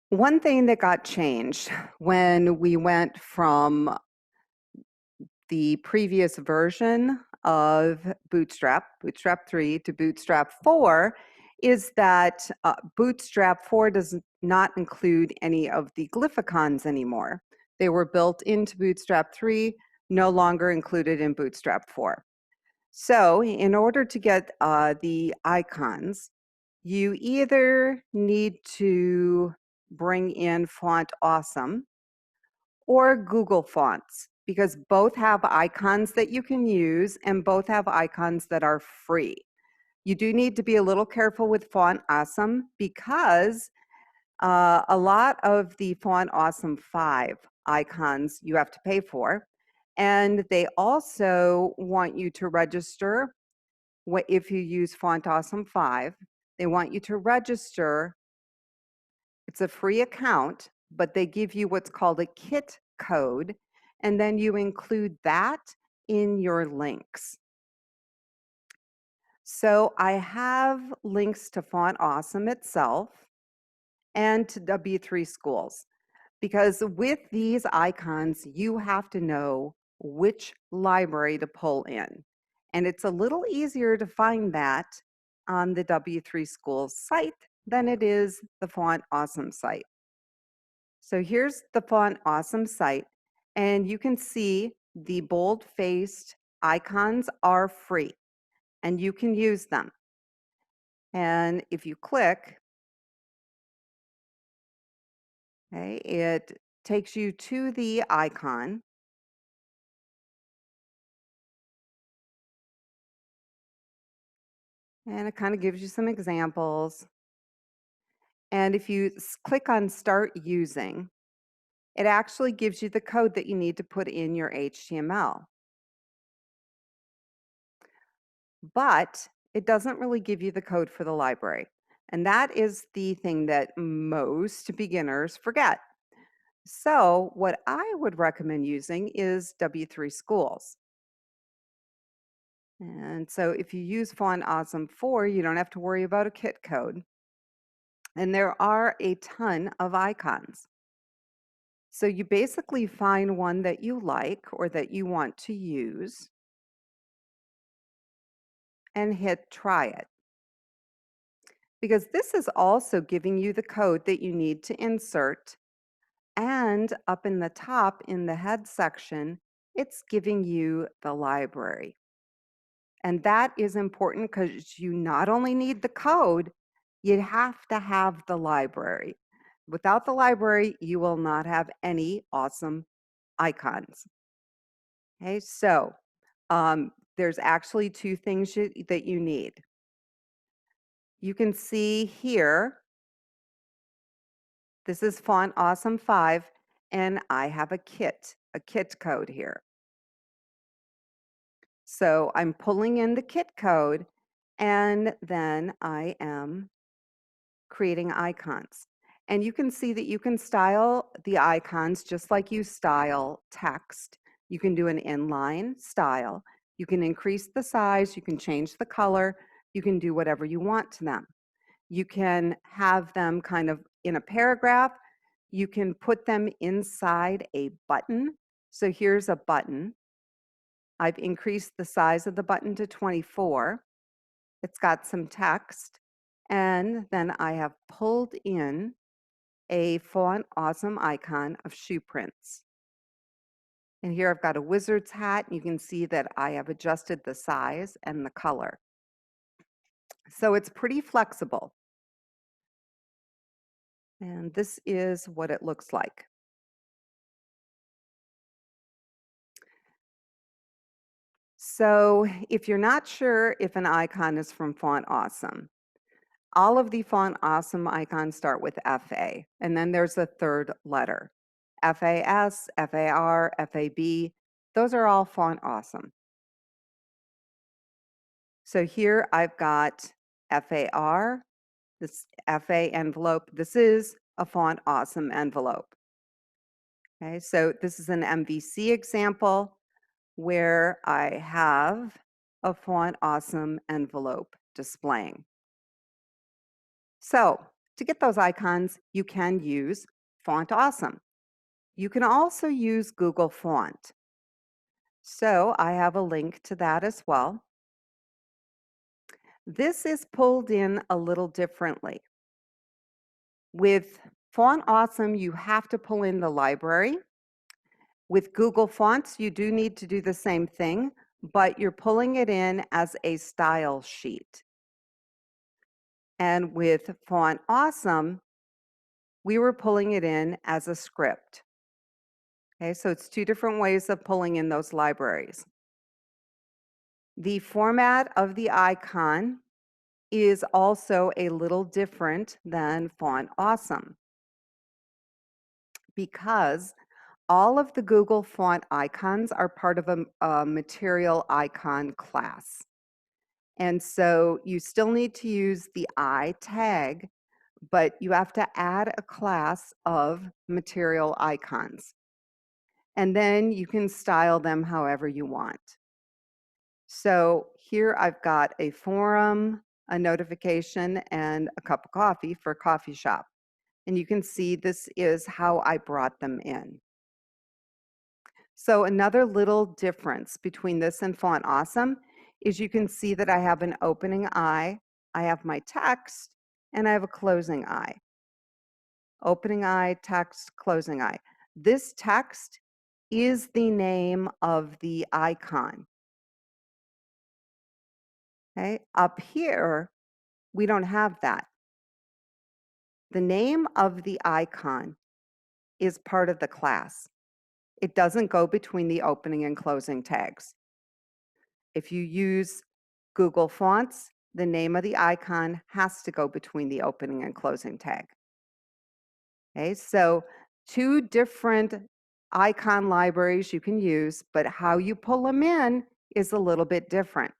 One thing that got changed when we went from the previous version of Bootstrap, Bootstrap 3 to Bootstrap 4, is that Bootstrap 4 does not include any of the glyphicons anymore. They were built into Bootstrap 3, no longer included in Bootstrap 4. So in order to get the icons, you either need to bring in Font Awesome or Google Fonts, because both have icons that you can use and both have icons that are free. You do need to be a little careful with Font Awesome because a lot of the Font Awesome 5 icons you have to pay for. And they also want you to register if you use Font Awesome 5. They want you to register. It's a free account, but they give you what's called a kit code, and then you include that in your links. So I have links to Font Awesome itself and to W3 Schools, because with these icons, you have to know which library to pull in. And it's a little easier to find that on the W3 Schools site than it is the Font Awesome site. So here's the Font Awesome site, and you can see the bold-faced icons are free, and you can use them. And if you click, okay, it takes you to the icon. And it kind of gives you some examples. And if you click on Start Using, it actually gives you the code that you need to put in your HTML. But it doesn't really give you the code for the library. And that is the thing that most beginners forget. So what I would recommend using is W3 Schools. And so if you use Font Awesome 4, you don't have to worry about a kit code. And there are a ton of icons. So you basically find one that you like or that you want to use and hit try it. Because this is also giving you the code that you need to insert. And up in the top in the head section, it's giving you the library. And that is important because you not only need the code, you have to have the library. Without the library, you will not have any awesome icons. Okay, so there's actually two things that you need. You can see here, this is Font Awesome 5, and I have a kit code here. So I'm pulling in the kit code, and then I am creating icons. And you can see that you can style the icons just like you style text. You can do an inline style. You can increase the size, you can change the color, you can do whatever you want to them. You can have them kind of in a paragraph. You can put them inside a button. So here's a button. I've increased the size of the button to 24. It's got some text. And then I have pulled in a Font Awesome icon of shoe prints. And here I've got a wizard's hat. You can see that I have adjusted the size and the color. So it's pretty flexible. And this is what it looks like. So if you're not sure if an icon is from Font Awesome, all of the Font Awesome icons start with FA, and then there's a third letter. FAS, FAR, FAB, those are all Font Awesome. So here I've got FAR, this FA envelope. This is a Font Awesome envelope. Okay, so this is an MVC example where I have a Font Awesome envelope displaying. So to get those icons, you can use Font Awesome. You can also use Google Font. So I have a link to that as well. This is pulled in a little differently. With Font Awesome, you have to pull in the library. With Google Fonts, you do need to do the same thing, but you're pulling it in as a style sheet. And with Font Awesome, we were pulling it in as a script. Okay, so it's two different ways of pulling in those libraries. The format of the icon is also a little different than Font Awesome because all of the Google font icons are part of a material icon class. And so you still need to use the I tag, but you have to add a class of material icons. And then you can style them however you want. So here I've got a forum, a notification, and a cup of coffee for a coffee shop. And you can see this is how I brought them in. So another little difference between this and Font Awesome is you can see that I have an opening I have my text, and I have a closing I. Opening I, text, closing I. This text is the name of the icon. Okay, up here, we don't have that. The name of the icon is part of the class. It doesn't go between the opening and closing tags. If you use Google Fonts, the name of the icon has to go between the opening and closing tag. Okay, so two different icon libraries you can use, but how you pull them in is a little bit different.